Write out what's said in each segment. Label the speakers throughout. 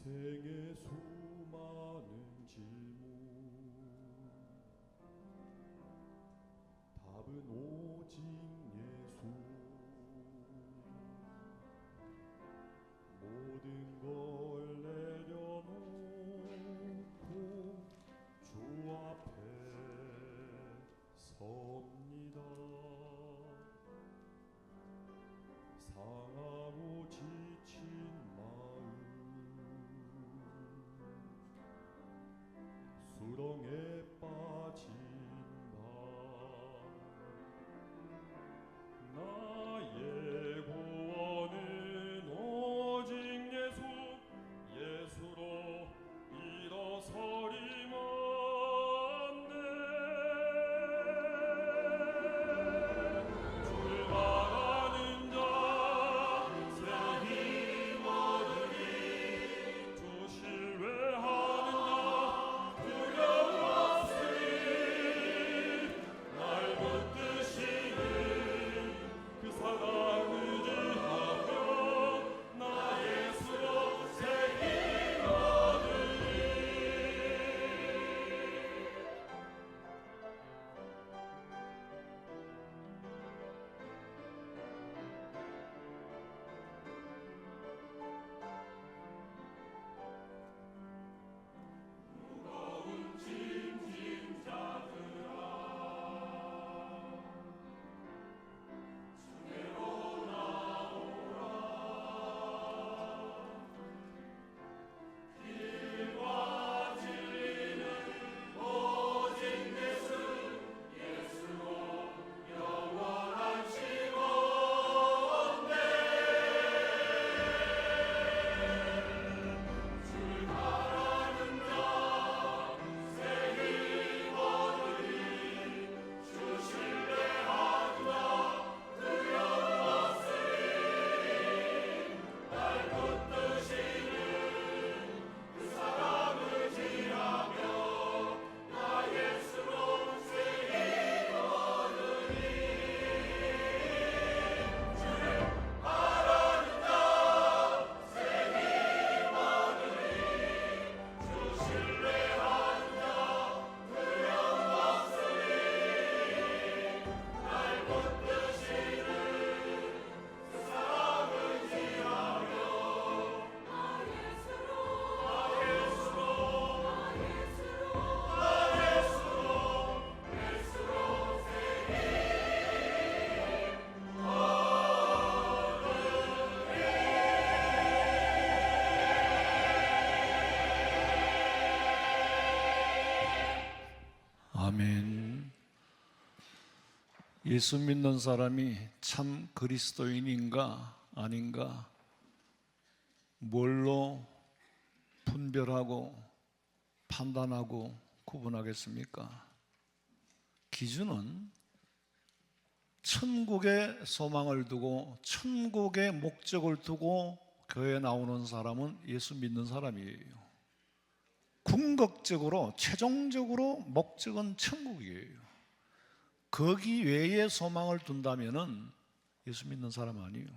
Speaker 1: 인생의 수많은 질문, 답은 오직 예수. 모든 걸 내려놓고 주 앞에 섭니다. 상하고 지친 마음 수렁에 빠진다. 나의 구원은 오직 예수, 예수로 일어서리만 돼. 주를 바라는 자 새 힘 얻으리. 주 신뢰하는 자 두려움 없으리. 날 붙드시는 그 사랑 의지하며 나 예수로 새 힘 얻으리. 무거운 짐진 자들아 주께로 나오라. 길과 진리는 오직 예수, 예수로 영원한 시건대. 주를 바라는 자 새 힘 얻으리. 주 신뢰하는 자 두려움 없으리. 날 붙드시는 그 사랑 의지하며 나 예수로 새 힘 얻으리. 주를 바라는 자 새 힘 얻으리. 주 신뢰하는 자 두려움 없으리. 날 붙드시는 그 사랑 의지하며 나 예수로 새 힘
Speaker 2: 아멘. 예수 믿는 사람이 참 그리스도인인가 아닌가 뭘로 분별하고 판단하고 구분하겠습니까? 기준은 천국의 소망을 두고 천국의 목적을 두고 교회에 나오는 사람은 예수 믿는 사람이에요. 궁극적으로 최종적으로 목적은 천국이에요. 거기 외에 소망을 둔다면은 예수 믿는 사람 아니에요.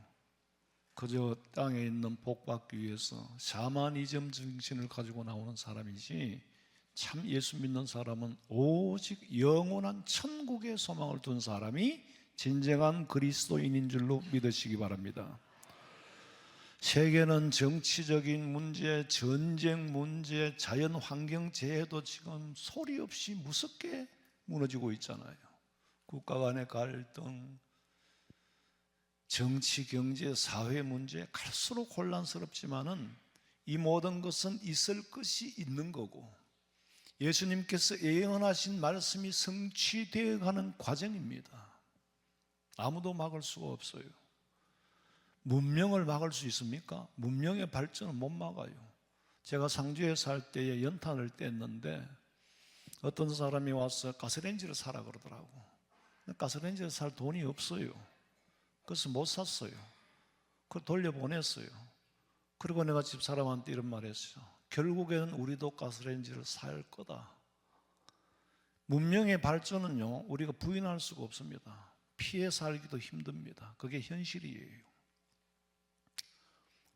Speaker 2: 그저 땅에 있는 복 받기 위해서 샤머니즘 정신을 가지고 나오는 사람이지, 참 예수 믿는 사람은 오직 영원한 천국의 소망을 둔 사람이 진정한 그리스도인인 줄로 믿으시기 바랍니다. 세계는 정치적인 문제, 전쟁 문제, 자연환경 재해도 지금 소리 없이 무섭게 무너지고 있잖아요. 국가 간의 갈등, 정치, 경제, 사회 문제 갈수록 혼란스럽지만은 이 모든 것은 있을 것이 있는 거고 예수님께서 예언하신 말씀이 성취되어 가는 과정입니다. 아무도 막을 수가 없어요. 문명을 막을 수 있습니까? 문명의 발전은 못 막아요. 제가 상주에 살 때에 연탄을 뗐는데 어떤 사람이 와서 가스레인지를 사라 그러더라고. 가스레인지를 살 돈이 없어요. 그래서 못 샀어요. 그걸 돌려보냈어요. 그리고 내가 집사람한테 이런 말 했어요. 결국에는 우리도 가스레인지를 살 거다. 문명의 발전은요, 우리가 부인할 수가 없습니다. 피해 살기도 힘듭니다. 그게 현실이에요.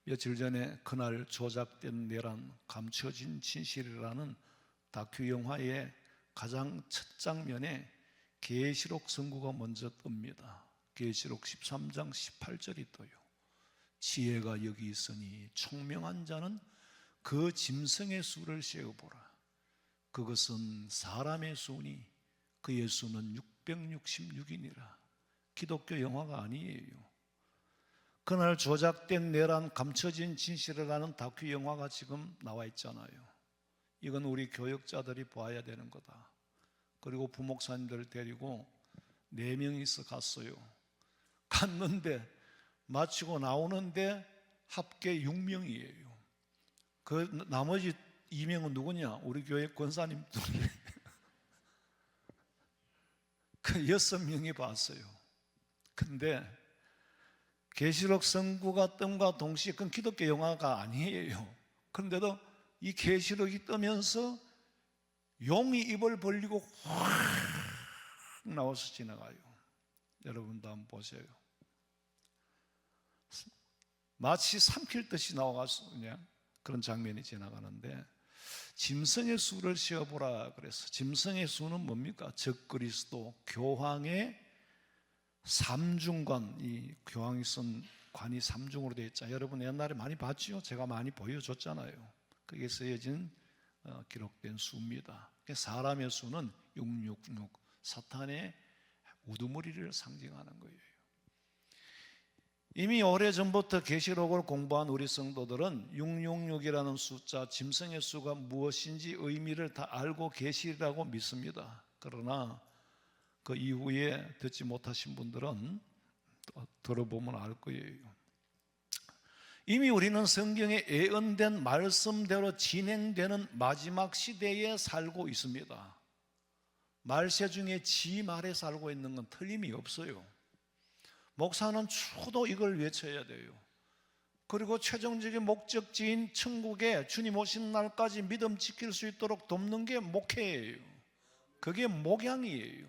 Speaker 2: 며칠 전에 그날 조작된 내란 감춰진 진실이라는 다큐 영화의 가장 첫 장면에 계시록 선구가 먼저 뜹니다. 계시록 13장 18절이 떠요. 지혜가 여기 있으니 총명한 자는 그 짐승의 수를 세어보라. 그것은 사람의 수니 그의 수는 666이니라. 기독교 영화가 아니에요. 그날 조작된 내란 감춰진 진실이라는 다큐 영화가 지금 나와 있잖아요. 이건 우리 교역자들이 봐야 되는 거다. 그리고 부목사님들 데리고 4명이서 갔어요. 갔는데 마치고 나오는데 합계 6명이에요. 그 나머지 2명은 누구냐? 우리 교회 권사님들이 그 6명이 봤어요. 근데 계시록 선구가 뜸과 동시에 그건 기독교 영화가 아니에요. 그런데도 이 계시록이 뜨면서 용이 입을 벌리고 확 나와서 지나가요. 여러분도 한번 보세요. 마치 삼킬 듯이 나와가서 그냥 그런 장면이 지나가는데, 짐승의 수를 세어보라 그래서, 짐승의 수는 뭡니까? 적그리스도 교황의 삼중관, 이 교황이 쓴 관이 삼중으로 되어 있잖아요. 여러분 옛날에 많이 봤죠? 제가 많이 보여줬잖아요. 거기에 쓰여진 기록된 수입니다. 사람의 수는 666, 사탄의 우두머리를 상징하는 거예요. 이미 오래전부터 계시록을 공부한 우리 성도들은 666이라는 숫자, 짐승의 수가 무엇인지 의미를 다 알고 계시리라고 믿습니다. 그러나 그 이후에 듣지 못하신 분들은 들어보면 알 거예요. 이미 우리는 성경에 예언된 말씀대로 진행되는 마지막 시대에 살고 있습니다. 말세 중에 지 말에 살고 있는 건 틀림이 없어요. 목사는 추도 이걸 외쳐야 돼요. 그리고 최종적인 목적지인 천국에 주님 오신 날까지 믿음 지킬 수 있도록 돕는 게 목회예요. 그게 목양이에요.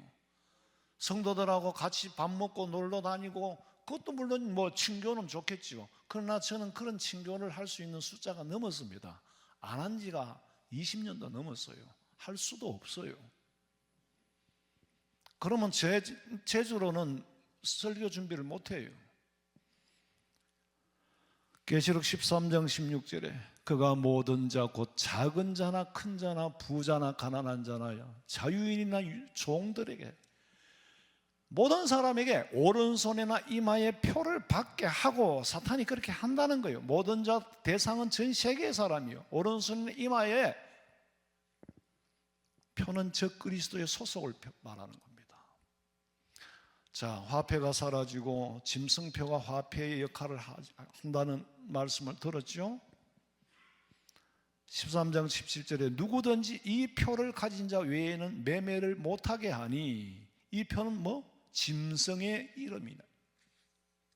Speaker 2: 성도들하고 같이 밥 먹고 놀러 다니고, 그것도 물론 뭐 친교는 좋겠죠. 그러나 저는 그런 친교를 할 수 있는 숫자가 넘었습니다. 안 한 지가 20년도 넘었어요. 할 수도 없어요. 그러면 제주로는 설교 준비를 못해요. 계시록 13장 16절에 그가 모든 자 곧 작은 자나 큰 자나 부자나 가난한 자나 자유인이나 종들에게, 모든 사람에게 오른손이나 이마에 표를 받게 하고, 사탄이 그렇게 한다는 거예요. 모든 자 대상은 전 세계의 사람이요. 오른손이나 이마에 표는 적그리스도의 소속을 말하는 겁니다. 자, 화폐가 사라지고 짐승표가 화폐의 역할을 한다는 말씀을 들었죠? 13장 17절에 누구든지 이 표를 가진 자 외에는 매매를 못하게 하니, 이 표는 뭐? 짐승의 이름이나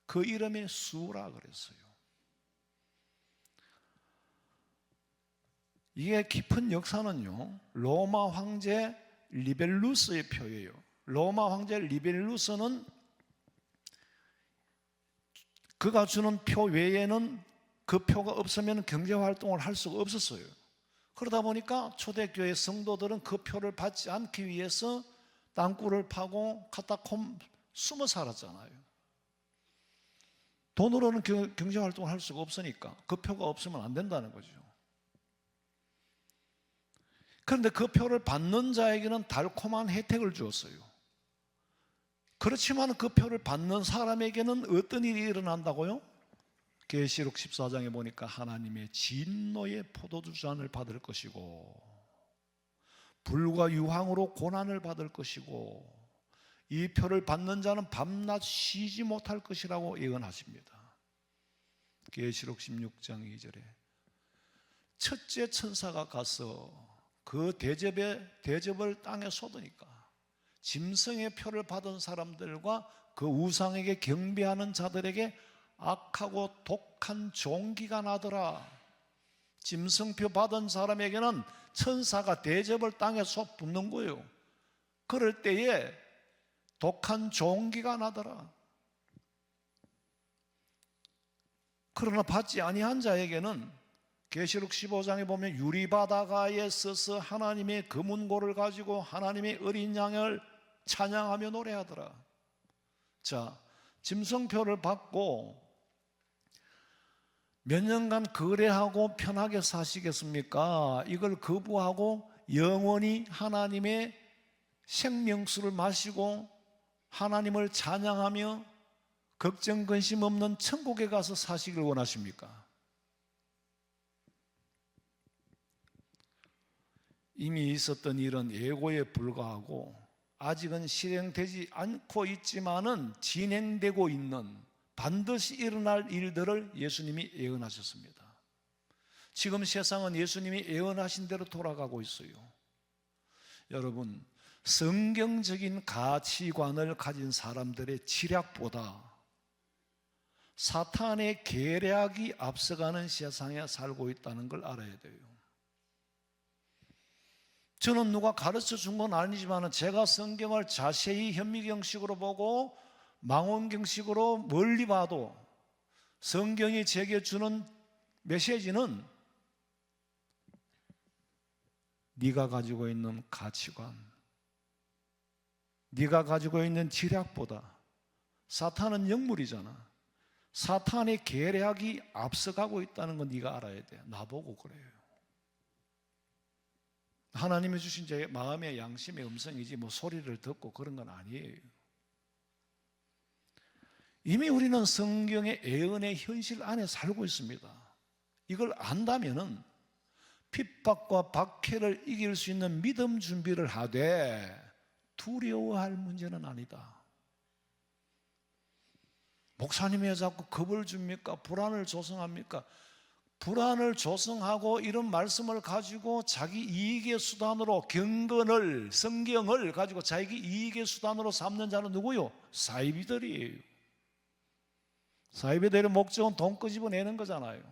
Speaker 2: 그 이름의 수라 그랬어요. 이게 깊은 역사는요, 로마 황제 리벨루스의 표예요. 로마 황제 리벨루스는 그가 주는 표 외에는 그 표가 없으면 경제활동을 할 수가 없었어요. 그러다 보니까 초대교회 성도들은 그 표를 받지 않기 위해서 땅굴을 파고 카타콤 숨어 살았잖아요. 돈으로는 경제활동을 할 수가 없으니까 그 표가 없으면 안 된다는 거죠. 그런데 그 표를 받는 자에게는 달콤한 혜택을 주었어요. 그렇지만 그 표를 받는 사람에게는 어떤 일이 일어난다고요? 계시록 14장에 보니까 하나님의 진노의 포도주잔을 받을 것이고, 불과 유황으로 고난을 받을 것이고, 이 표를 받는 자는 밤낮 쉬지 못할 것이라고 예언하십니다. 계시록 16장 2절에 첫째 천사가 가서 그 대접을 땅에 쏟으니까 짐승의 표를 받은 사람들과 그 우상에게 경배하는 자들에게 악하고 독한 종기가 나더라. 짐승표 받은 사람에게는 천사가 대접을 땅에 쏟 붓는 거예요. 그럴 때에 독한 종기가 나더라. 그러나 받지 아니한 자에게는 계시록 15장에 보면 유리바다가에 서서 하나님의 금은고를 가지고 하나님의 어린 양을 찬양하며 노래하더라. 자, 짐승표를 받고 몇 년간 거래하고 편하게 사시겠습니까? 이걸 거부하고 영원히 하나님의 생명수를 마시고 하나님을 찬양하며 걱정 근심 없는 천국에 가서 사시길 원하십니까? 이미 있었던 일은 예고에 불과하고 아직은 실행되지 않고 있지만은 진행되고 있는 반드시 일어날 일들을 예수님이 예언하셨습니다. 지금 세상은 예수님이 예언하신 대로 돌아가고 있어요. 여러분, 성경적인 가치관을 가진 사람들의 지략보다 사탄의 계략이 앞서가는 세상에 살고 있다는 걸 알아야 돼요. 저는 누가 가르쳐 준 건 아니지만 제가 성경을 자세히 현미경식으로 보고 망원경식으로 멀리 봐도 성경이 제게 주는 메시지는 네가 가지고 있는 가치관, 네가 가지고 있는 지략보다 사탄은 영물이잖아. 사탄의 계략이 앞서가고 있다는 건 네가 알아야 돼. 나보고 그래요. 하나님이 주신 제 마음의 양심의 음성이지 뭐 소리를 듣고 그런 건 아니에요. 이미 우리는 성경의 예언의 현실 안에 살고 있습니다. 이걸 안다면은 핍박과 박해를 이길 수 있는 믿음 준비를 하되 두려워할 문제는 아니다. 목사님이 왜 자꾸 겁을 줍니까? 불안을 조성합니까? 불안을 조성하고 이런 말씀을 가지고 자기 이익의 수단으로 경건을, 성경을 가지고 자기 이익의 수단으로 삼는 자는 누구요? 사이비들이에요. 사이비들의 목적은 돈 끄집어내는 거잖아요.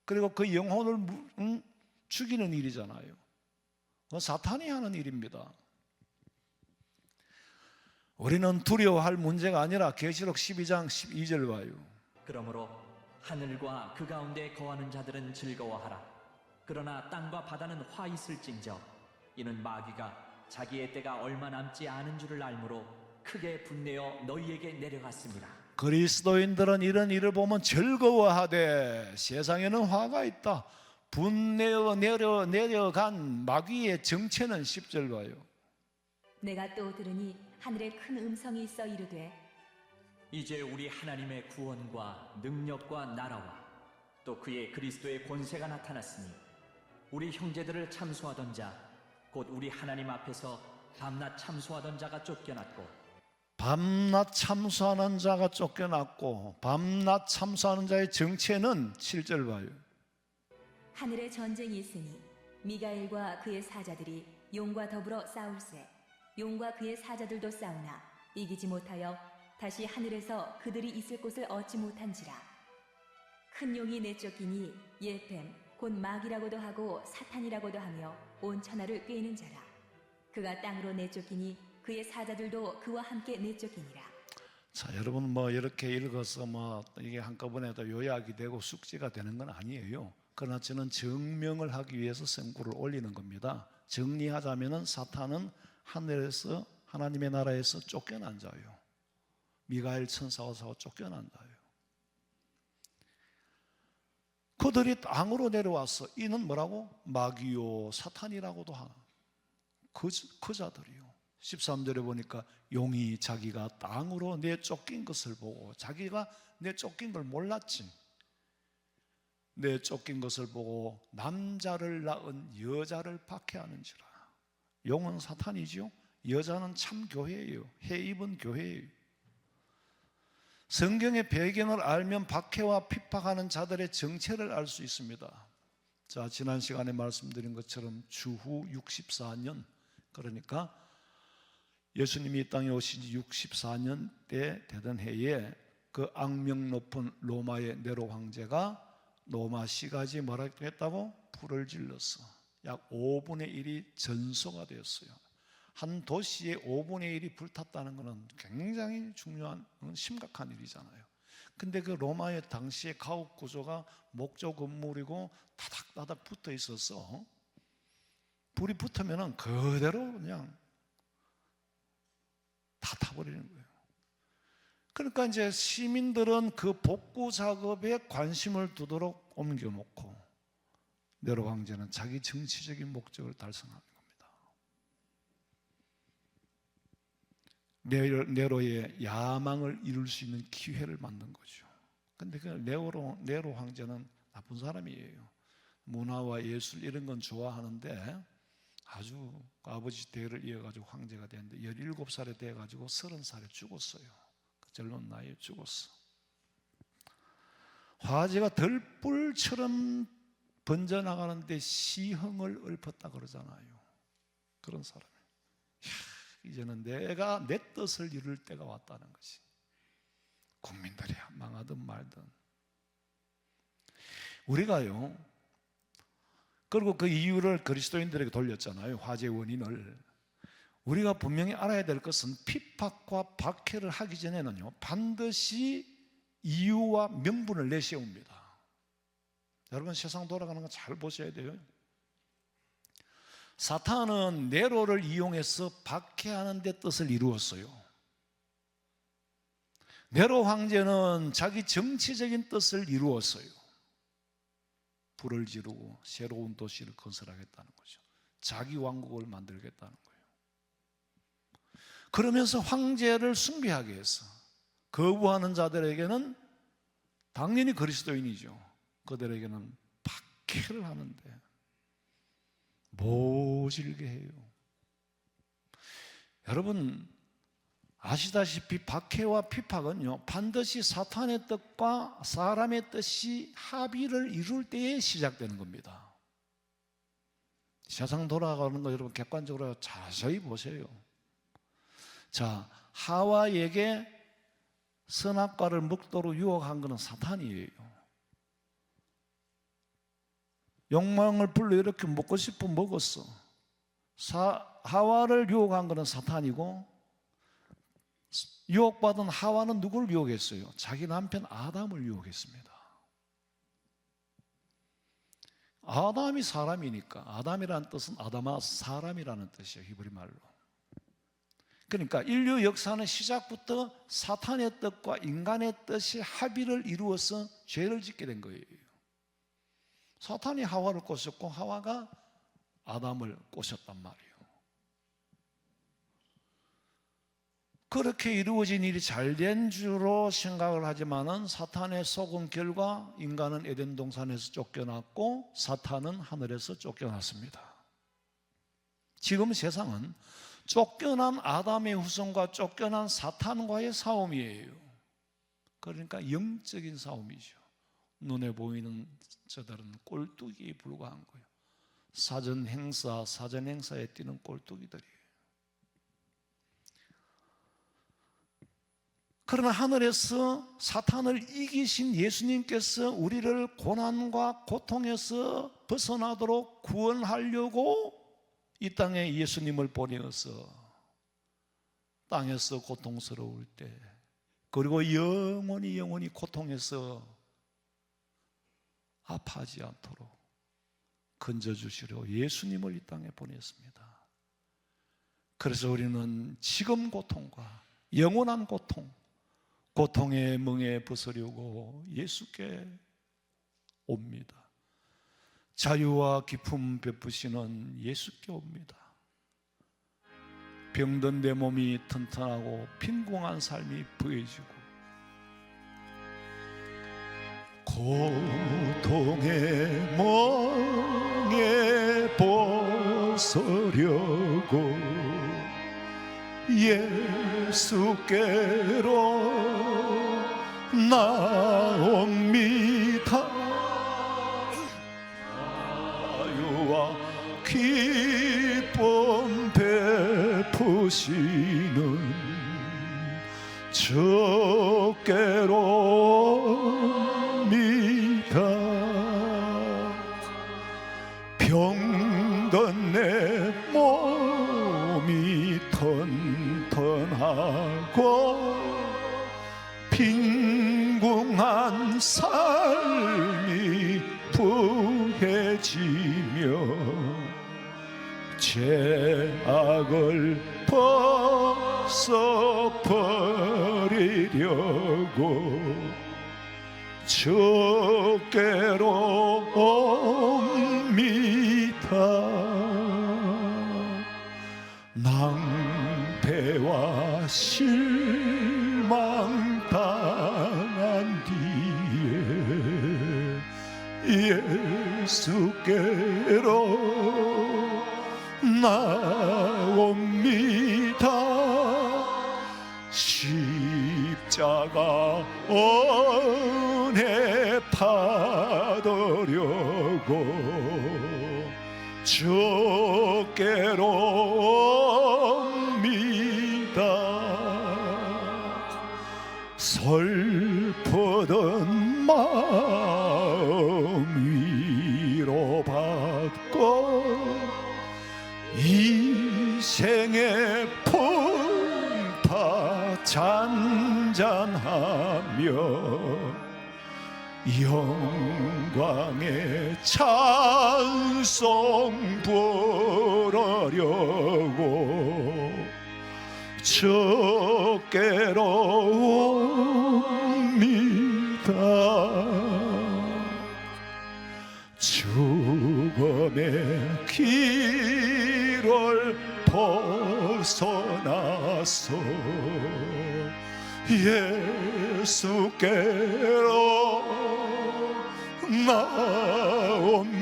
Speaker 2: 그리고 그 영혼을 죽이는 일이잖아요. 그건 사탄이 하는 일입니다. 우리는 두려워할 문제가 아니라 계시록 12장 12절 봐요.
Speaker 3: 그러므로 하늘과 그 가운데 거하는 자들은 즐거워하라. 그러나 땅과 바다는 화 있을징저 이는 마귀가 자기의 때가 얼마 남지 않은 줄을 알므로 크게 분내어 너희에게 내려갔습니다.
Speaker 2: 그리스도인들은 이런 일을 보면 즐거워하되 세상에는 화가 있다. 분내어 내려간 마귀의 정체는 10절 봐요.
Speaker 4: 내가 또 들으니 하늘에 큰 음성이 있어 이르되
Speaker 3: 이제 우리 하나님의 구원과 능력과 나라와 또 그의 그리스도의 권세가 나타났으니 우리 형제들을 참소하던 자 곧 우리 하나님 앞에서 밤낮 참소하던 자가 쫓겨났고
Speaker 2: 밤낮 참소하는 자가 쫓겨났고 밤낮 참소하는 자의 정체는 7절 봐요.
Speaker 4: 하늘에 전쟁이 있으니 미가엘과 그의 사자들이 용과 더불어 싸울세 용과 그의 사자들도 싸우나 이기지 못하여 다시 하늘에서 그들이 있을 곳을 얻지 못한지라. 큰 용이 내쫓기니 예뱀 곧 마귀라고도 하고 사탄이라고도 하며 온 천하를 꿰는 자라. 그가 땅으로 내쫓기니 그의 사자들도 그와 함께 내쫓기니라.
Speaker 2: 자, 여러분 뭐 이렇게 읽어서 뭐 이게 한꺼번에 도 요약이 되고 숙지가 되는 건 아니에요. 그러나 저는 증명을 하기 위해서 성구를 올리는 겁니다. 정리하자면은 사탄은 하늘에서 하나님의 나라에서 쫓겨난 자예요. 미가엘 천사와 쫓겨난 자예요. 그들이 땅으로 내려와서 이는 뭐라고? 마귀요 사탄이라고도 하나 그 자들이요. 13절에 보니까 용이 자기가 땅으로 내쫓긴 것을 보고 자기가 내쫓긴 걸 몰랐지. 내쫓긴 것을 보고 남자를 낳은 여자를 박해하는지라. 용은 사탄이지요. 여자는 참 교회예요. 해 입은 교회예요. 성경의 배경을 알면 박해와 핍박하는 자들의 정체를 알 수 있습니다. 자, 지난 시간에 말씀드린 것처럼 주후 64년, 그러니까 예수님이 이 땅에 오신 지 64년 때 되던 해에 그 악명 높은 로마의 네로 황제가 로마 시가지에 뭐라고 했다고? 불을 질렀어. 약 5분의 1이 전소가 되었어요. 한 도시의 5분의 1이 불탔다는 것은 굉장히 중요한 심각한 일이잖아요. 근데 그 로마의 당시의 가옥 구조가 목조 건물이고 다닥다닥 붙어 있어서 불이 붙으면 그대로 그냥 다 타버리는 거예요. 그러니까 이제 시민들은 그 복구 작업에 관심을 두도록 옮겨놓고 네로 황제는 자기 정치적인 목적을 달성하는 겁니다. 네로의 야망을 이룰 수 있는 기회를 만든 거죠. 근데 그 네로 황제는 나쁜 사람이에요. 문화와 예술 이런 건 좋아하는데 아주 아버지 대를 이어가지고 황제가 됐는데 17살에 돼가지고 30살에 죽었어요. 그 젊은 나이에 죽었어. 화재가 들불처럼 번져나가는데 시흥을 읊었다 그러잖아요. 그런 사람이 이제는 내가 내 뜻을 이룰 때가 왔다는 것이. 국민들이 망하든 말든 우리가요, 그리고 그 이유를 그리스도인들에게 돌렸잖아요. 화재의 원인을. 우리가 분명히 알아야 될 것은 핍박과 박해를 하기 전에는요, 반드시 이유와 명분을 내세웁니다. 여러분, 세상 돌아가는 거 잘 보셔야 돼요. 사탄은 네로를 이용해서 박해하는 데 뜻을 이루었어요. 네로 황제는 자기 정치적인 뜻을 이루었어요. 불을 지르고 새로운 도시를 건설하겠다는 거죠. 자기 왕국을 만들겠다는 거예요. 그러면서 황제를 숭배하게 해서 거부하는 자들에게는 당연히 그리스도인이죠. 그들에게는 박해를 하는데 모질게 해요. 여러분 아시다시피 박해와 핍박은요, 반드시 사탄의 뜻과 사람의 뜻이 합의를 이룰 때에 시작되는 겁니다. 세상 돌아가는 거 여러분 객관적으로 자세히 보세요. 자, 하와에게 선악과를 먹도록 유혹한 것은 사탄이에요. 욕망을 불러일으켜 먹고 싶으면 먹었어. 하와를 유혹한 것은 사탄이고, 유혹받은 하와는 누구를 유혹했어요? 자기 남편 아담을 유혹했습니다. 아담이 사람이니까, 아담이라는 뜻은 아담아 사람이라는 뜻이에요, 히브리 말로. 그러니까 인류 역사는 시작부터 사탄의 뜻과 인간의 뜻이 합의를 이루어서 죄를 짓게 된 거예요. 사탄이 하와를 꼬셨고 하와가 아담을 꼬셨단 말이에요. 그렇게 이루어진 일이 잘된 줄로 생각을 하지만은 사탄의 속은 결과 인간은 에덴 동산에서 쫓겨났고 사탄은 하늘에서 쫓겨났습니다. 지금 세상은 쫓겨난 아담의 후손과 쫓겨난 사탄과의 싸움이에요. 그러니까 영적인 싸움이죠. 눈에 보이는 저들은 꼴뚜기에 불과한 거예요. 사전 행사에 뛰는 꼴뚜기들이에요. 그러나 하늘에서 사탄을 이기신 예수님께서 우리를 고난과 고통에서 벗어나도록 구원하려고 이 땅에 예수님을 보내어서 땅에서 고통스러울 때, 그리고 영원히 고통에서 아파하지 않도록 건져주시려 예수님을 이 땅에 보냈습니다. 그래서 우리는 지금 고통과 영원한 고통의 멍에 벗으려고 예수께 옵니다. 자유와 기쁨 베푸시는 예수께 옵니다. 병든 내 몸이 튼튼하고 빈궁한 삶이 부해지고 고통의 멍에 벗으려고 예수께로 나옵니다. 자유와 기쁨 베푸시는 주께로입니다. 병든 내 몸이 튼튼하고 빈궁한 풍성한 삶이 부해지며 죄악을 벗어버리려고 주께로 옵니다. 낭패와 실망 당한 뒤에 예수께로 나옵니다. 십자가 은혜 받으려고 주께로 옵니다. 슬프던 마음 위로받고 이 생의 풍파 잔잔하며 영광의 찬송 부르려고 주께로 옵니다. 죽음의 길을 벗어나서 예수께로 나옵니다.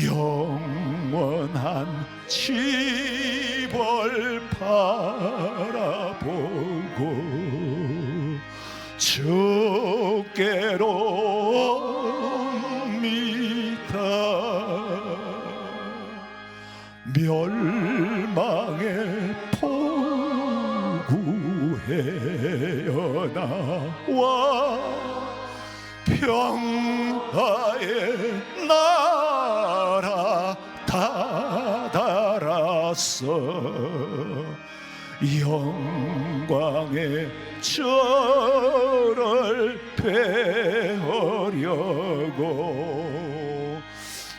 Speaker 2: 영원한 집을 바라보고 주께로 옵니다. 멸망의 포구에 나와 평화의 나라 다다라서 영광의 저를 배우려고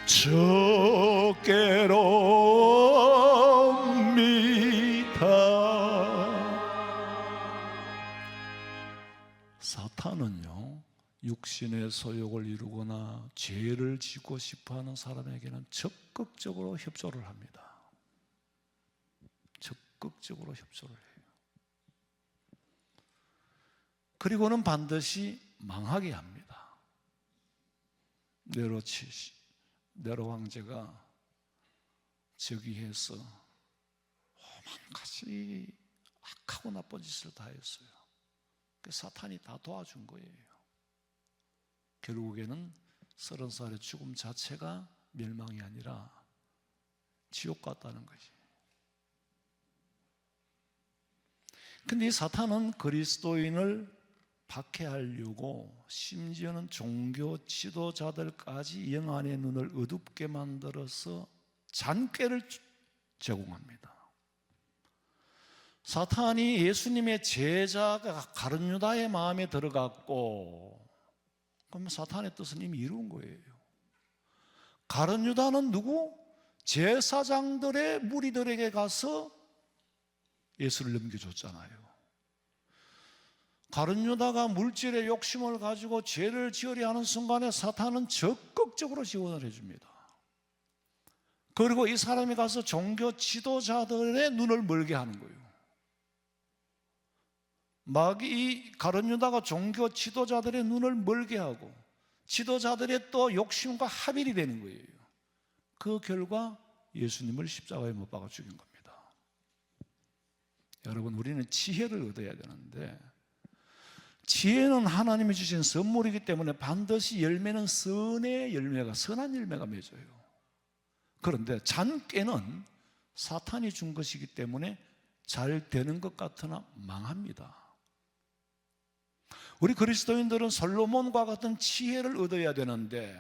Speaker 2: 주께로 옵니다. 사탄은요, 육신의 소욕을 이루거나 죄를 짓고 싶어하는 사람에게는 적극적으로 협조를 합니다. 적극적으로 협조를 해요. 그리고는 반드시 망하게 합니다. 네로 황제가 즉위해서 오만 가지 악하고 나쁜 짓을 다 했어요. 그 사탄이 다 도와준 거예요. 결국에는 30살의 죽음 자체가 멸망이 아니라 지옥 같다는 거지. 근데 이 사탄은 그리스도인을 박해하려고 심지어는 종교 지도자들까지 영안의 눈을 어둡게 만들어서 잔꾀를 제공합니다. 사탄이 예수님의 제자가 가룟 유다의 마음에 들어갔고, 그러면 사탄의 뜻은 이미 이룬 거예요. 가룟 유다는 누구? 제사장들의 무리들에게 가서 예수를 넘겨줬잖아요. 가룟 유다가 물질의 욕심을 가지고 죄를 지으려 하는 순간에 사탄은 적극적으로 지원을 해줍니다. 그리고 이 사람이 가서 종교 지도자들의 눈을 멀게 하는 거예요. 막 이 가룟 유다가 종교 지도자들의 눈을 멀게 하고 지도자들의 또 욕심과 합일이 되는 거예요. 그 결과 예수님을 십자가에 못 박아 죽인 겁니다. 여러분, 우리는 지혜를 얻어야 되는데, 지혜는 하나님이 주신 선물이기 때문에 반드시 열매는 선한 열매가 맺어요. 그런데 잔꾀는 사탄이 준 것이기 때문에 잘 되는 것 같으나 망합니다. 우리 그리스도인들은 솔로몬과 같은 지혜를 얻어야 되는데,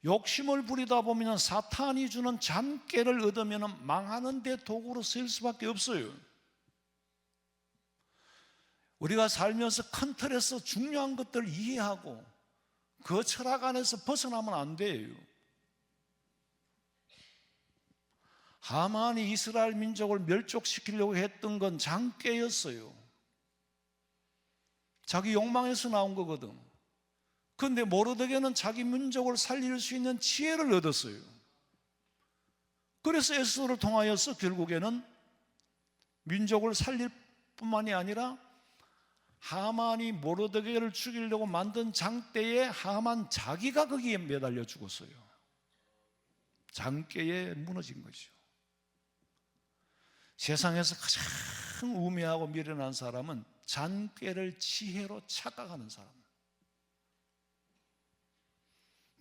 Speaker 2: 욕심을 부리다 보면 사탄이 주는 잔꾀를 얻으면 망하는 데 도구로 쓰일 수밖에 없어요. 우리가 살면서 큰 틀에서 중요한 것들을 이해하고 그 철학 안에서 벗어나면 안 돼요. 하만이 이스라엘 민족을 멸족시키려고 했던 건 장깨였어요. 자기 욕망에서 나온 거거든. 그런데 모르드게는 자기 민족을 살릴 수 있는 지혜를 얻었어요. 그래서 에스더를 통하여서 결국에는 민족을 살릴 뿐만이 아니라 하만이 모르드게를 죽이려고 만든 장대에 하만 자기가 거기에 매달려 죽었어요. 장깨에 무너진 거죠. 세상에서 가장 우매하고 미련한 사람은 장깨를 지혜로 착각하는 사람.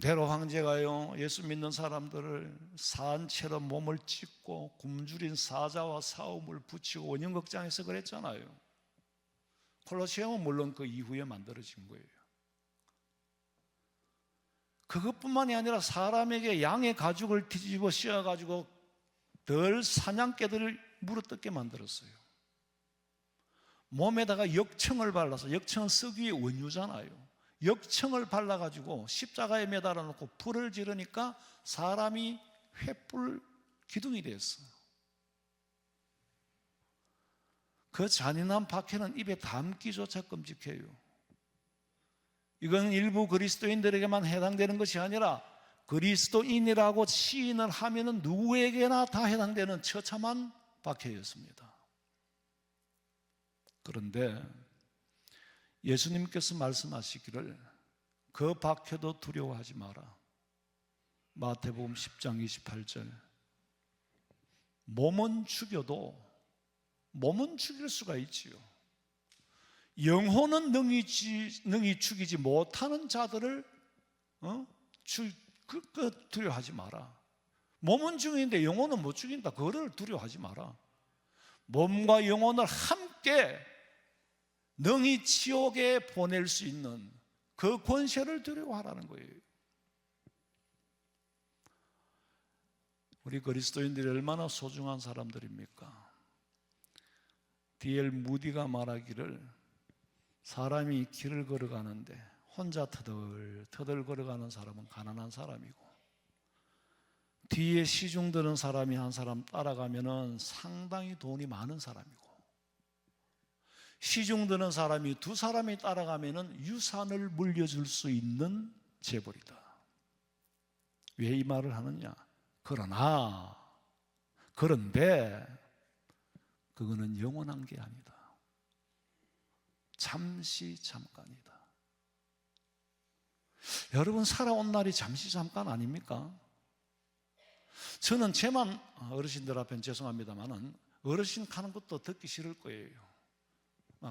Speaker 2: 네로 황제가요, 예수 믿는 사람들을 산채로 몸을 찢고 굶주린 사자와 사움을 붙이고 원형극장에서 그랬잖아요. 콜로세움은 물론 그 이후에 만들어진 거예요. 그것뿐만이 아니라 사람에게 양의 가죽을 뒤집어 씌워가지고 덜 사냥개들을 물어뜯게 만들었어요. 몸에다가 역청을 발라서, 역청은 썩위의 원유잖아요. 역청을 발라가지고 십자가에 매달아 놓고 불을 지르니까 사람이 횃불 기둥이 됐어요. 그 잔인한 박해는 입에 담기조차 끔찍해요. 이건 일부 그리스도인들에게만 해당되는 것이 아니라 그리스도인이라고 시인을 하면은 누구에게나 다 해당되는 처참한 박해였습니다. 그런데 예수님께서 말씀하시기를 그 박해도 두려워하지 마라. 마태복음 10장 28절. 몸은 죽여도 몸은 죽일 수가 있지요. 영혼은 능히 죽이지 못하는 자들을 두려워하지 마라. 몸은 죽이는데 영혼은 못 죽인다. 그거를 두려워하지 마라. 몸과 영혼을 함께 능히 지옥에 보낼 수 있는 그 권세를 두려워하라는 거예요. 우리 그리스도인들이 얼마나 소중한 사람들입니까? D.L. 무디가 말하기를 사람이 길을 걸어가는데 혼자 터덜터덜 걸어가는 사람은 가난한 사람이고 뒤에 시중 드는 사람이 한 사람 따라가면은 상당히 돈이 많은 사람이고 시중 드는 사람이 두 사람이 따라가면은 유산을 물려줄 수 있는 재벌이다. 왜 이 말을 하느냐? 그런데 그거는 영원한 게 아니다. 잠시 잠깐이다. 여러분 살아온 날이 잠시 잠깐 아닙니까? 저는 제만 어르신들 앞엔 죄송합니다만은 어르신 하는 것도 듣기 싫을 거예요.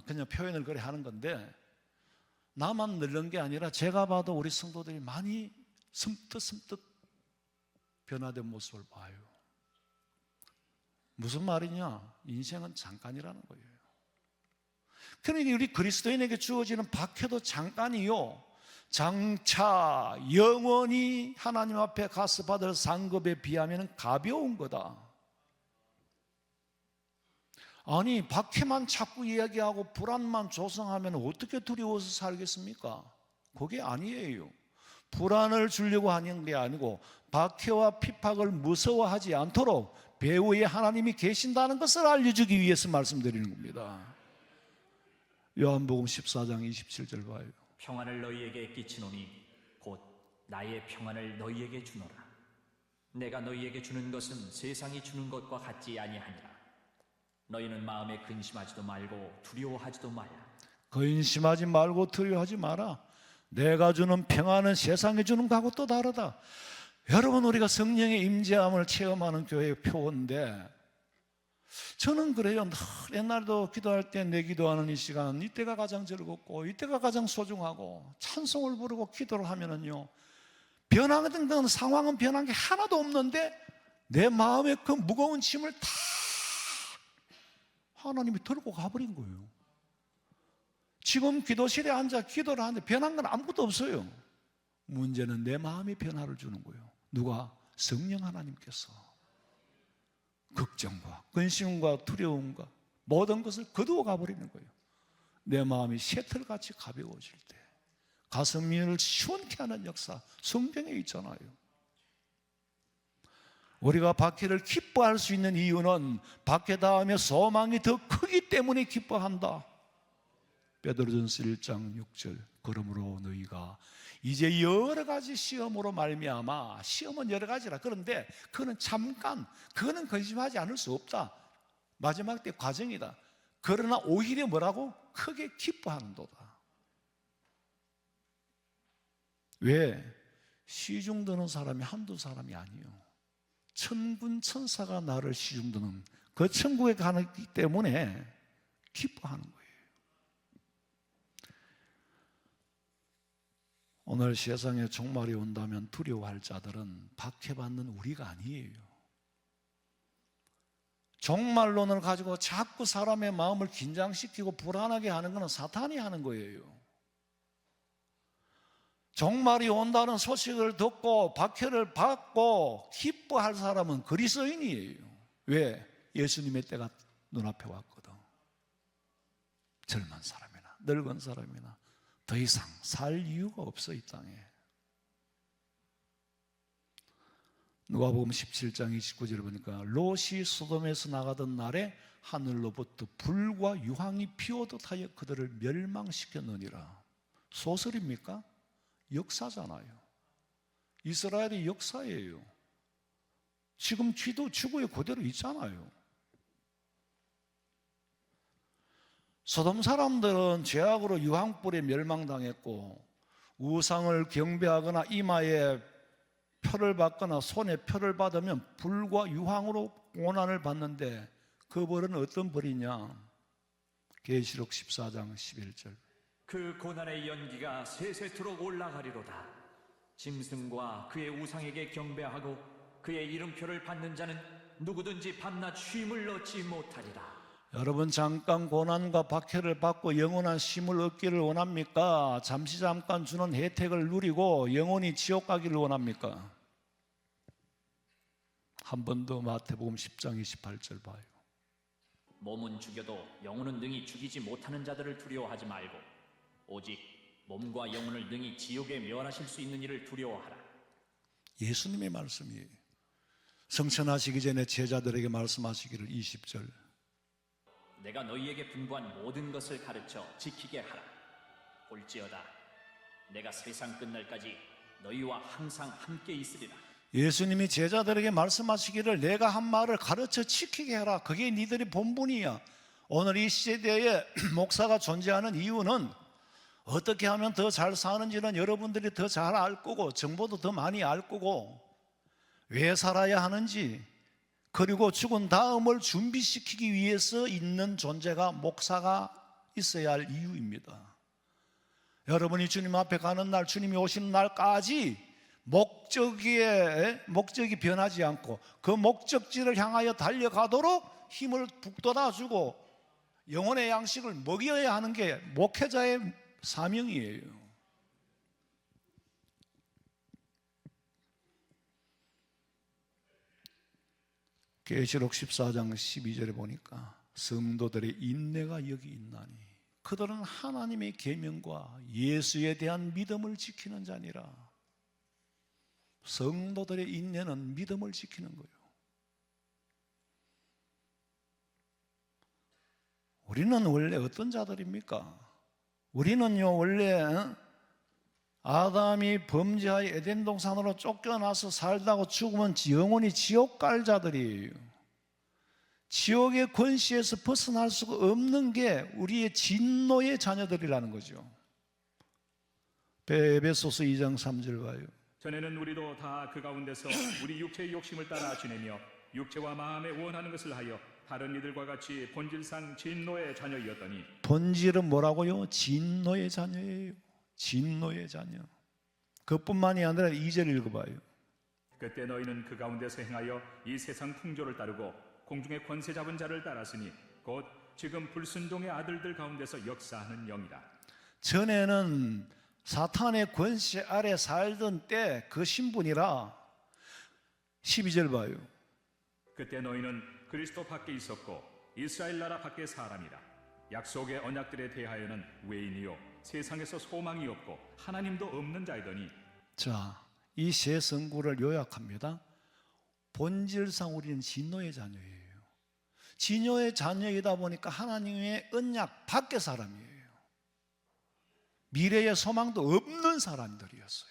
Speaker 2: 그냥 표현을 그래 하는 건데 나만 늙는 게 아니라 제가 봐도 우리 성도들이 많이 섬뜩 변화된 모습을 봐요. 무슨 말이냐? 인생은 잠깐이라는 거예요. 그러니까 우리 그리스도인에게 주어지는 박해도 잠깐이요. 장차 영원히 하나님 앞에 가서 받을 상급에 비하면 가벼운 거다. 아니 박해만 자꾸 이야기하고 불안만 조성하면 어떻게 두려워서 살겠습니까? 그게 아니에요. 불안을 주려고 하는 게 아니고 박해와 핍박을 무서워하지 않도록 배후에 하나님이 계신다는 것을 알려주기 위해서 말씀드리는 겁니다. 요한복음 14장 27절 봐요.
Speaker 3: 평안을 너희에게 끼치노니 곧 나의 평안을 너희에게 주노라. 내가 너희에게 주는 것은 세상이 주는 것과 같지 아니하니라. 너희는 마음에 근심하지도 말고 두려워하지도 말라.
Speaker 2: 근심하지 말고 두려워하지 마라. 내가 주는 평안은 세상이 주는 것하고 또 다르다. 여러분 우리가 성령의 임재함을 체험하는 교회의 표인데 저는 그래요. 옛날도 기도할 때 내 기도하는 이 시간 이때가 가장 즐겁고 이때가 가장 소중하고 찬송을 부르고 기도를 하면은요 변화된 건 상황은 변한 게 하나도 없는데 내 마음에 그 무거운 짐을 다 하나님이 들고 가버린 거예요. 지금 기도실에 앉아 기도를 하는데 변한 건 아무것도 없어요. 문제는 내 마음이 변화를 주는 거예요. 누가? 성령 하나님께서 걱정과 근심과 두려움과 모든 것을 거두어 가버리는 거예요. 내 마음이 셔틀같이 가벼워질 때 가슴을 시원케 하는 역사 성경에 있잖아요. 우리가 박해를 기뻐할 수 있는 이유는 박해 다음에 소망이 더 크기 때문에 기뻐한다. 베드로전서 1장 6절. 그러므로 너희가 이제 여러 가지 시험으로 말미암아, 시험은 여러 가지라. 그런데 그거는 잠깐, 그거는 근심하지 않을 수 없다. 마지막 때 과정이다. 그러나 오히려 뭐라고? 크게 기뻐하는도다. 왜? 시중 드는 사람이 한두 사람이 아니에요. 천군 천사가 나를 시중 드는 그 천국에 가기 때문에 기뻐하는 거예요. 오늘 세상에 종말이 온다면 두려워할 자들은 박해받는 우리가 아니에요. 종말론을 가지고 자꾸 사람의 마음을 긴장시키고 불안하게 하는 것은 사탄이 하는 거예요. 종말이 온다는 소식을 듣고 박해를 받고 기뻐할 사람은 그리스도인이에요. 왜? 예수님의 때가 눈앞에 왔거든. 젊은 사람이나 늙은 사람이나 더 이상 살 이유가 없어. 이 땅에. 누가복음 17장 29절을 보니까 롯이 소돔에서 나가던 날에 하늘로부터 불과 유황이 피오듯 하여 그들을 멸망시켰느니라. 소설입니까? 역사잖아요. 이스라엘의 역사예요. 지금 쥐도 지구에 그대로 있잖아요. 소돔 사람들은 죄악으로 유황불에 멸망당했고 우상을 경배하거나 이마에 표를 받거나 손에 표를 받으면 불과 유황으로 고난을 받는데 그 벌은 어떤 벌이냐? 계시록 14장 11절.
Speaker 3: 그 고난의 연기가 세세토록 올라가리로다. 짐승과 그의 우상에게 경배하고 그의 이름표를 받는 자는 누구든지 밤낮 쉼을 얻지 못하리라.
Speaker 2: 여러분, 잠깐 고난과 박해를 받고 영원한 쉼을 얻기를 원합니까? 잠시 잠깐 주는 혜택을 누리고 영원히 지옥 가기를 원합니까? 한 번 더 마태복음 10장 28절 봐요.
Speaker 3: 몸은 죽여도 영혼은 능히 죽이지 못하는 자들을 두려워하지 말고 오직 몸과 영혼을 능히 지옥에 멸하실 수 있는 이를 두려워하라.
Speaker 2: 예수님의 말씀이에요. 성천하시기 전에 제자들에게 말씀하시기를 20절.
Speaker 3: 내가 너희에게 분부한 모든 것을 가르쳐 지키게 하라. 볼지어다 내가 세상 끝날까지 너희와 항상 함께 있으리라.
Speaker 2: 예수님이 제자들에게 말씀하시기를 내가 한 말을 가르쳐 지키게 해라. 그게 니들의 본분이야. 오늘 이 시대에 목사가 존재하는 이유는 어떻게 하면 더 잘 사는지는 여러분들이 더 잘 알 거고 정보도 더 많이 알 거고 왜 살아야 하는지 그리고 죽은 다음을 준비시키기 위해서 있는 존재가 목사가 있어야 할 이유입니다. 여러분이 주님 앞에 가는 날, 주님이 오시는 날까지 목적이 변하지 않고 그 목적지를 향하여 달려가도록 힘을 북돋아주고 영혼의 양식을 먹여야 하는 게 목회자의 사명이에요. 계시록 14장 12절에 보니까 성도들의 인내가 여기 있나니 그들은 하나님의 계명과 예수에 대한 믿음을 지키는 자니라. 성도들의 인내는 믿음을 지키는 거예요. 우리는 원래 어떤 자들입니까? 우리는요 원래 아담이 범죄하여 에덴 동산으로 쫓겨나서 살다가 죽으면 영원히 지옥 갈 자들이에요. 지옥의 권시에서 벗어날 수가 없는 게 우리의 진노의 자녀들이라는 거죠. 에베소서 2장 3절 봐요.
Speaker 5: 전에는 우리도 다 그 가운데서 우리 육체의 욕심을 따라 지내며 육체와 마음에 원하는 것을 하여 다른 이들과 같이 본질상 진노의 자녀이었더니
Speaker 2: 본질은 뭐라고요? 진노의 자녀예요. 진노의 자녀. 그뿐만이 아니라 2절 읽어봐요.
Speaker 5: 그때 너희는 그 가운데서 행하여 이 세상 풍조를 따르고 공중의 권세 잡은 자를 따랐으니 곧 지금 불순종의 아들들 가운데서 역사하는 영이라.
Speaker 2: 전에는 사탄의 권세 아래 살던 때 그 신분이라. 12절 봐요.
Speaker 5: 그때 너희는 그리스도 밖에 있었고 이스라엘 나라 밖의 사람이라. 약속의 언약들에 대하여는 외인이요 세상에서 소망이 없고 하나님도 없는 자이더니
Speaker 2: 자, 이 세 성구를 요약합니다. 본질상 우리는 진노의 자녀예요. 진노의 자녀이다 보니까 하나님의 언약 밖의 사람이에요. 미래의 소망도 없는 사람들이었어요.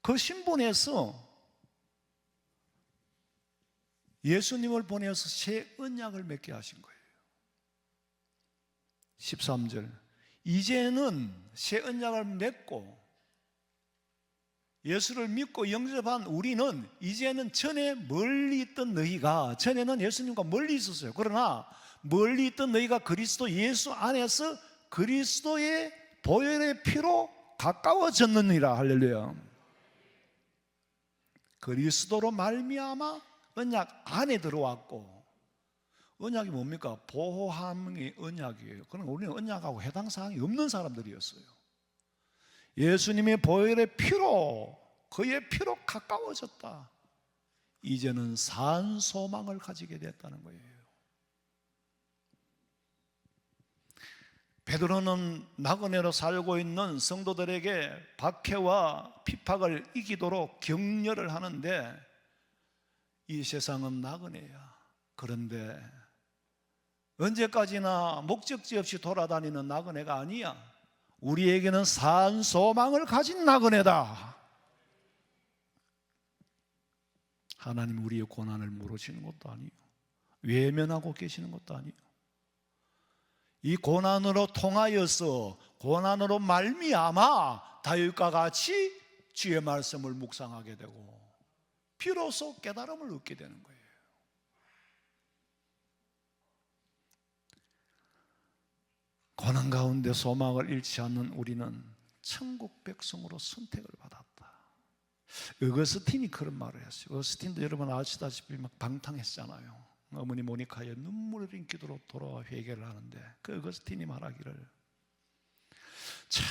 Speaker 2: 그 신분에서 예수님을 보내서 새 언약을 맺게 하신 거예요. 13절, 이제는 새 언약을 맺고 예수를 믿고 영접한 우리는 이제는 전에 멀리 있던 너희가, 전에는 예수님과 멀리 있었어요. 그러나 멀리 있던 너희가 그리스도 예수 안에서 그리스도의 보혈의 피로 가까워졌느니라. 할렐루야. 그리스도로 말미암아 언약 안에 들어왔고, 언약이 뭡니까? 보호함의 언약이에요. 그러나 우리는 언약하고 해당 사항이 없는 사람들이었어요. 예수님의 보혈의 피로, 그의 피로 가까워졌다. 이제는 산 소망을 가지게 됐다는 거예요. 베드로는 나그네로 살고 있는 성도들에게 박해와 핍박을 이기도록 격려를 하는데, 이 세상은 나그네야. 그런데 언제까지나 목적지 없이 돌아다니는 나그네가 아니야. 우리에게는 산 소망을 가진 나그네다. 하나님 우리의 고난을 모르시는 것도 아니에요. 외면하고 계시는 것도 아니에요. 이 고난으로 통하여서, 고난으로 말미암아 다윗과 같이 주의 말씀을 묵상하게 되고 비로소 깨달음을 얻게 되는 거예요. 고난 가운데 소망을 잃지 않는 우리는 천국 백성으로 선택을 받았다. 어거스틴이 그런 말을 했어요. 어거스틴도 여러분 아시다시피 막 방탕했잖아요. 어머니 모니카의 눈물을 흘린 기도로 돌아와 회개를 하는데, 그 어거스틴이 말하기를, 참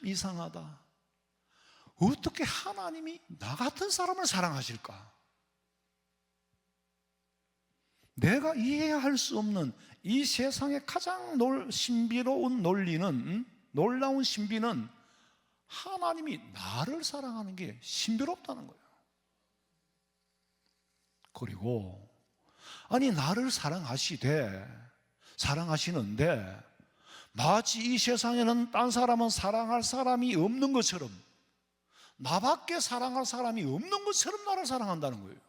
Speaker 2: 이상하다. 어떻게 하나님이 나 같은 사람을 사랑하실까? 내가 이해할 수 없는 이 세상의 가장 신비로운 논리는, 놀라운 신비는 하나님이 나를 사랑하는 게 신비롭다는 거예요. 그리고 아니 나를 사랑하시는데 마치 이 세상에는 딴 사람은 사랑할 사람이 없는 것처럼, 나밖에 사랑할 사람이 없는 것처럼 나를 사랑한다는 거예요.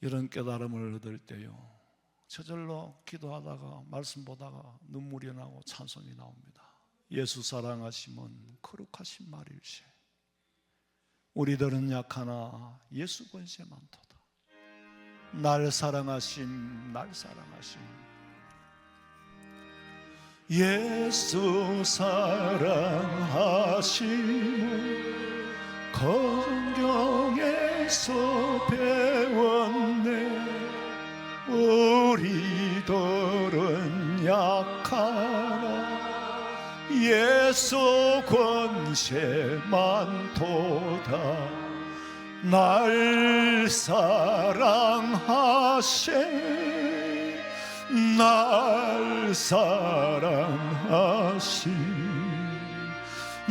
Speaker 2: 이런 깨달음을 얻을 때요, 저절로 기도하다가 말씀 보다가 눈물이 나고 찬송이 나옵니다. 예수 사랑하심은 거룩하신 말일세. 우리들은 약하나 예수 권세 많도다. 날 사랑하심, 날 사랑하심. 예수 사랑하심은 성경에서 배웠네. 우리들은 약하나 예수 권세 많도다. 날 사랑하세, 날 사랑하시,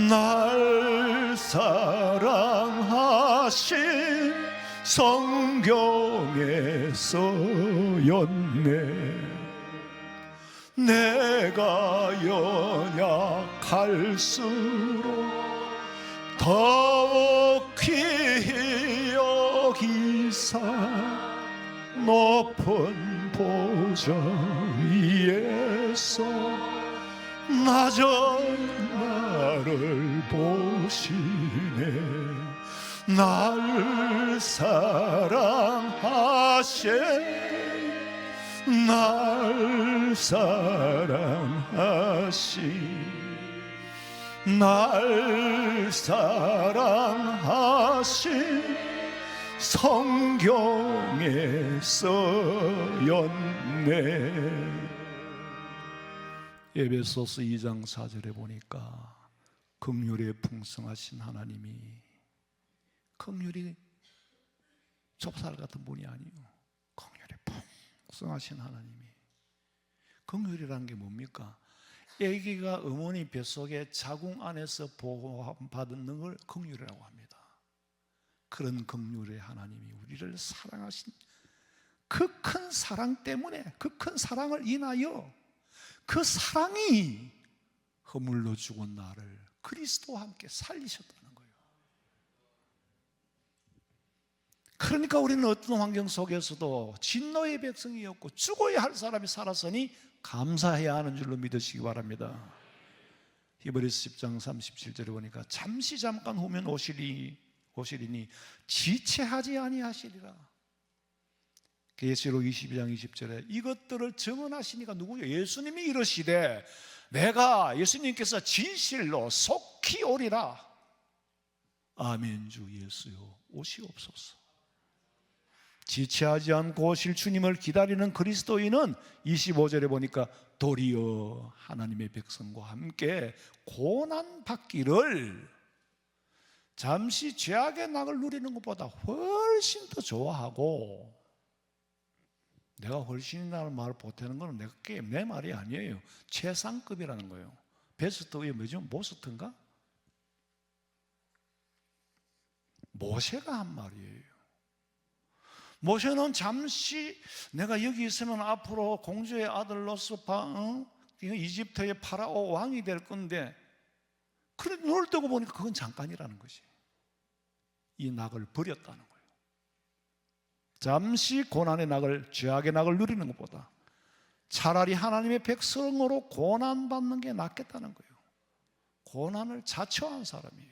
Speaker 2: 날 사랑하신 성경에서였네. 내가 연약할수록 더욱 귀히 여기사 높은 보좌 위에서 낮은 나를 보시네. 날 사랑하세, 날 사랑하시, 날 사랑하신 성경에서였네. 에베소서 2장 4절에 보니까 긍휼에 풍성하신 하나님이, 긍휼이 좁쌀 같은 분이 아니요, 긍휼에 풍성하신 하나님이. 긍휼이라는 게 뭡니까? 아기가 어머니 뱃속에 자궁 안에서 보호받는 걸 긍휼이라고 합니다. 그런 긍휼의 하나님이 우리를 사랑하신 그 큰 사랑 때문에, 그 큰 사랑을 인하여 그 사랑이 허물로 죽은 나를 그리스도와 함께 살리셨다는 거예요. 그러니까 우리는 어떤 환경 속에서도 진노의 백성이었고 죽어야 할 사람이 살았으니 감사해야 하는 줄로 믿으시기 바랍니다. 히브리서 10장 37절에 보니까 잠시 잠깐 후면 오시리니 지체하지 아니하시리라. 계시록 22장 20절에 이것들을 증언하시니까 누구요? 예수님이 이르시되 내가, 예수님께서 진실로 속히 오리라. 아멘. 주 예수여 오시옵소서. 지체하지 않고 오실 주님을 기다리는 그리스도인은 25절에 보니까 도리어 하나님의 백성과 함께 고난 받기를 잠시 죄악의 낙을 누리는 것보다 훨씬 더 좋아하고, 내가 훨씬이라는 말을 보태는 것은 내 말이 아니에요. 최상급이라는 거예요. 베스트 왜 뭐죠? 모스트인가? 모세가 한 말이에요. 모세는 잠시 내가 여기 있으면 앞으로 공주의 아들로서 이집트의 파라오 왕이 될 건데, 그래 눈을 뜨고 보니까 그건 잠깐이라는 것이. 이 낙을 버렸다는 거예요. 잠시 고난의 낙을, 죄악의 낙을 누리는 것보다 차라리 하나님의 백성으로 고난받는 게 낫겠다는 거예요. 고난을 자처한 사람이에요.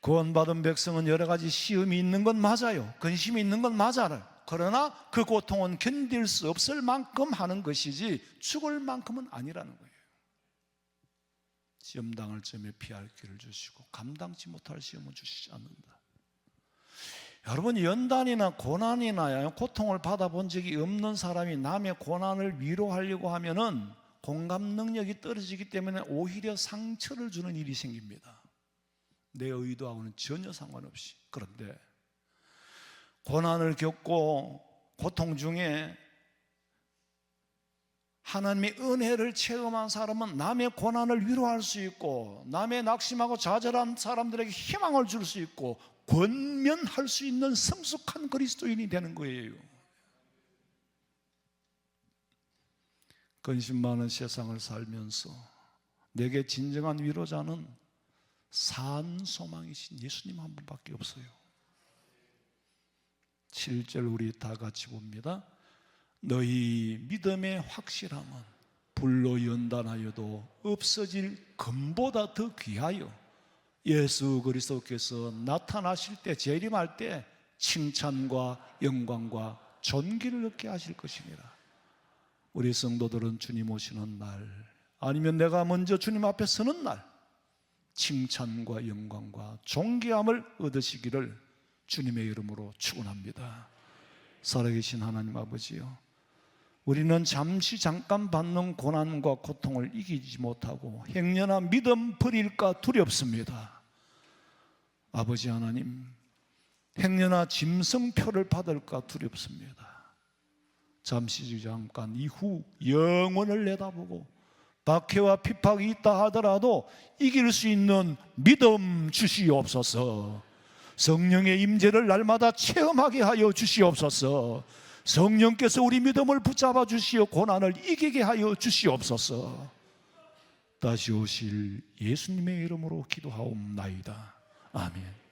Speaker 2: 구원받은 백성은 여러 가지 시험이 있는 건 맞아요. 근심이 있는 건 맞아요. 그러나 그 고통은 견딜 수 없을 만큼 하는 것이지 죽을 만큼은 아니라는 거예요. 시험 당할 점에 피할 길을 주시고 감당치 못할 시험은 주시지 않는다. 여러분, 연단이나 고난이나 고통을 받아본 적이 없는 사람이 남의 고난을 위로하려고 하면은 공감 능력이 떨어지기 때문에 오히려 상처를 주는 일이 생깁니다. 내 의도하고는 전혀 상관없이. 그런데 고난을 겪고 고통 중에 하나님의 은혜를 체험한 사람은 남의 고난을 위로할 수 있고, 남의 낙심하고 좌절한 사람들에게 희망을 줄 수 있고, 권면할 수 있는 성숙한 그리스도인이 되는 거예요. 근심 많은 세상을 살면서 내게 진정한 위로자는 산 소망이신 예수님 한 분밖에 없어요. 7절 우리 다 같이 봅니다. 너희 믿음의 확실함은 불로 연단하여도 없어질 금보다 더 귀하여 예수 그리스도께서 나타나실 때, 재림할 때 칭찬과 영광과 존귀를 얻게 하실 것입니다. 우리 성도들은 주님 오시는 날, 아니면 내가 먼저 주님 앞에 서는 날 칭찬과 영광과 존귀함을 얻으시기를 주님의 이름으로 축원합니다. 살아계신 하나님 아버지요, 우리는 잠깐 받는 고난과 고통을 이기지 못하고 행여나 믿음 버릴까 두렵습니다. 아버지 하나님, 행여나 짐승표를 받을까 두렵습니다. 잠시 잠깐 이후 영원을 내다보고 박해와 핍박이 있다 하더라도 이길 수 있는 믿음 주시옵소서. 성령의 임재를 날마다 체험하게 하여 주시옵소서. 성령께서 우리 믿음을 붙잡아 주시어 고난을 이기게 하여 주시옵소서. 다시 오실 예수님의 이름으로 기도하옵나이다. 아멘.